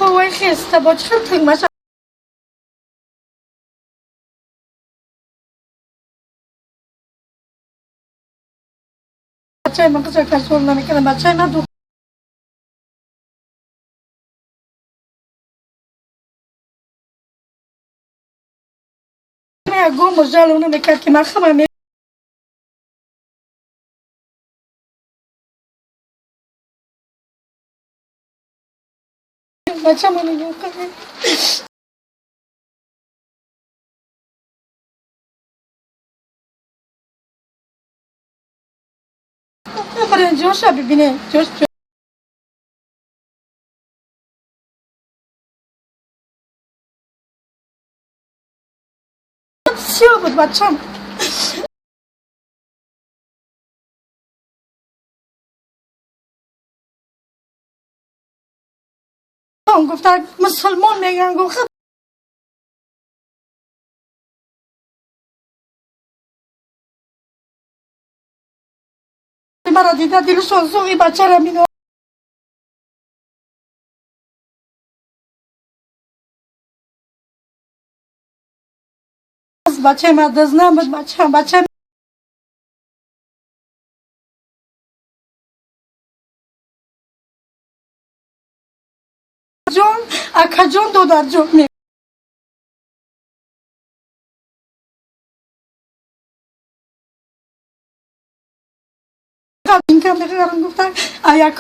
وای خسته با چه تنگمش بچه من کجا کنترل نمیکنه بچه من دو گم و جلو نمیکرد که من خمه بچه من نگاه کنه برای جوش ها ببینه جوش سیاه بود بچه هم گفتن مسلمان میگن گفت مرا دیده دلشون سوی بچه را مینو بچه من دزنم بود بچه جون اکا جون دو در جون می این کم بخیرم گفتن ایا